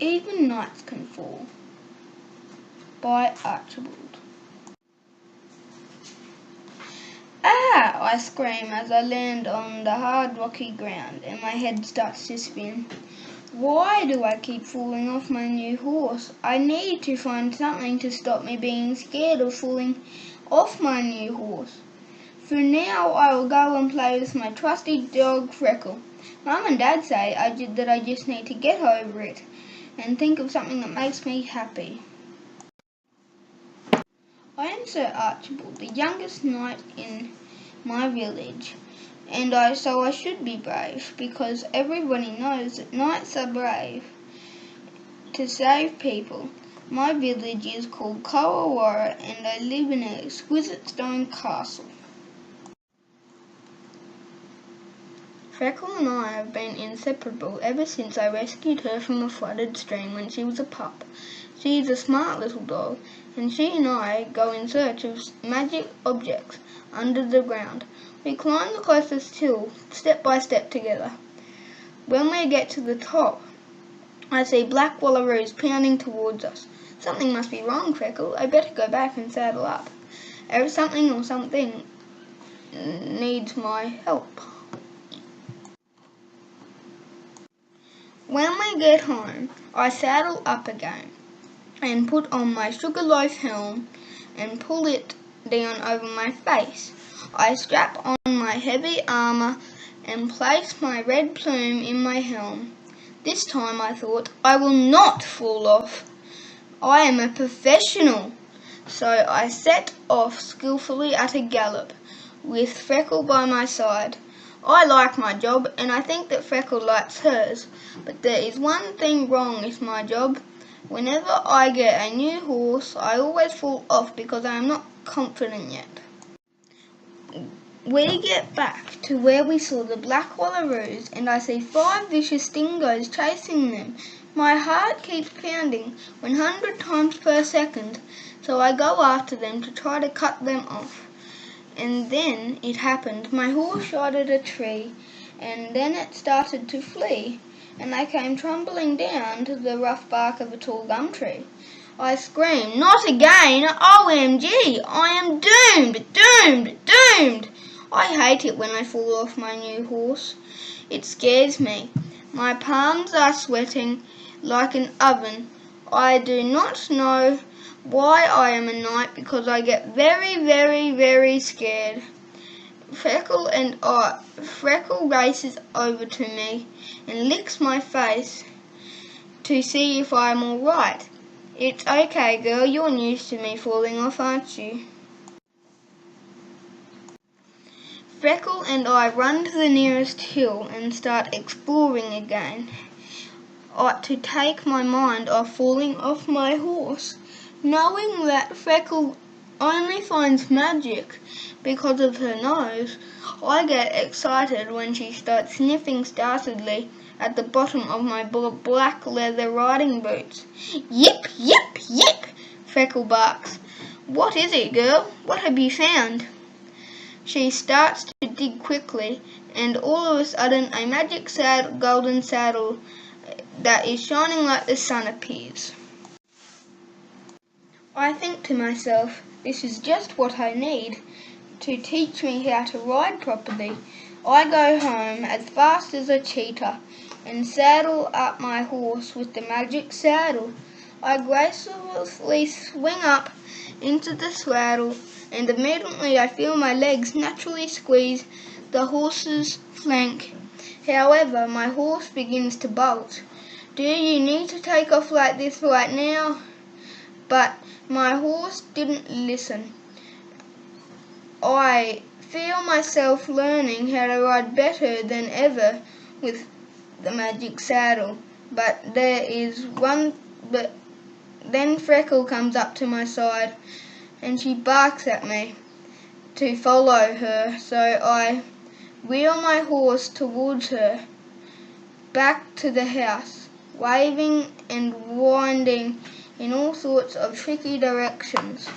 Even Nights Can Fall by Archibald. Ah! I scream as I land on the hard rocky ground and my head starts to spin. Why do I keep falling off my new horse? I need to find something to stop me being scared of falling off my new horse. For now I will go and play with my trusty dog Freckle. Mum and Dad say that I just need to get over it and think of something that makes me happy. I am Sir Archibald, the youngest knight in my village, and so I should be brave, because everybody knows that knights are brave to save people. My village is called Kawawara, and I live in an exquisite stone castle. Freckle and I have been inseparable ever since I rescued her from a flooded stream when she was a pup. She is a smart little dog, and she and I go in search of magic objects under the ground. We climb the closest hill, step by step together. When we get to the top, I see black wallaroos pounding towards us. Something must be wrong, Freckle. I better go back and saddle up. Something or something needs my help. When we get home, I saddle up again and put on my sugarloaf helm and pull it down over my face. I strap on my heavy armour and place my red plume in my helm. This time, I thought, I will not fall off. I am a professional. So I set off skillfully at a gallop, with Freckle by my side. I like my job, and I think that Freckle likes hers, but there is one thing wrong with my job. Whenever I get a new horse, I always fall off because I am not confident yet. We get back to where we saw the black wallaroos, and I see 5 vicious dingoes chasing them. My heart keeps pounding 100 times per second, so I go after them to try to cut them off. And then it happened. My horse shot at a tree, and then it started to flee, and I came tumbling down to the rough bark of a tall gum tree. I screamed, "Not again! OMG! I am doomed! Doomed! Doomed!" I hate it when I fall off my new horse. It scares me. My palms are sweating like an oven. I do not know why I am a knight, because I get very, very, very scared. Freckle races over to me and licks my face to see if I am all right. It's okay, girl, you're used to me falling off, aren't you? Freckle and I run to the nearest hill and start exploring again, to take my mind off falling off my horse. Knowing that Freckle only finds magic because of her nose, I get excited when she starts sniffing startledly at the bottom of my black leather riding boots. "Yip, yip, yip," Freckle barks. "What is it, girl? What have you found?" She starts to dig quickly, and all of a sudden a magic golden saddle that is shining like the sun appears. I think to myself, this is just what I need to teach me how to ride properly. I go home as fast as a cheetah and saddle up my horse with the magic saddle. I gracefully swing up into the saddle, and immediately I feel my legs naturally squeeze the horse's flank. However, my horse begins to bolt. "Do you need to take off like this right now?" But my horse didn't listen. I feel myself learning how to ride better than ever with the magic saddle. But then Freckle comes up to my side and she barks at me to follow her, so I wheel my horse towards her, back to the house, waving and winding in all sorts of tricky directions.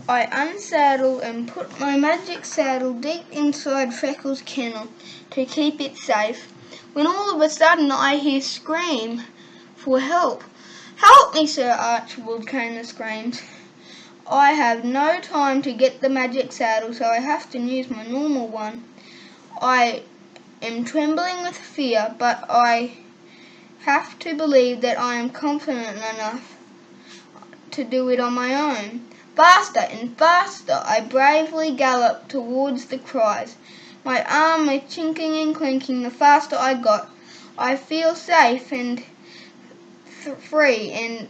I unsaddle and put my magic saddle deep inside Freckle's kennel to keep it safe. when all of a sudden I hear scream for help. "Help me, Sir Archibald," came the screams. I have no time to get the magic saddle, so I have to use my normal one. I am trembling with fear, but I have to believe that I am confident enough to do it on my own. Faster and faster I bravely gallop towards the cries. My arm is chinking and clinking the faster I got. I feel safe and free, and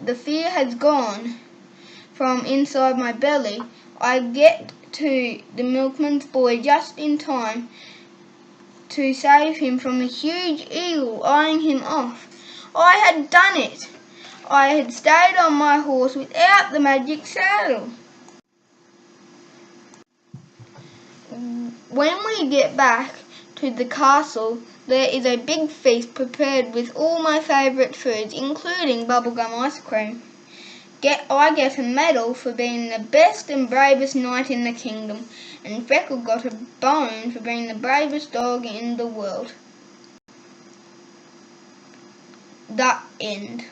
the fear has gone from inside my belly. I get to the milkman's boy just in time to save him from a huge eagle eyeing him off. I had done it! I had stayed on my horse without the magic saddle. When we get back to the castle, there is a big feast prepared with all my favourite foods, including bubblegum ice cream. I get a medal for being the best and bravest knight in the kingdom, and Freckle got a bone for being the bravest dog in the world. The end.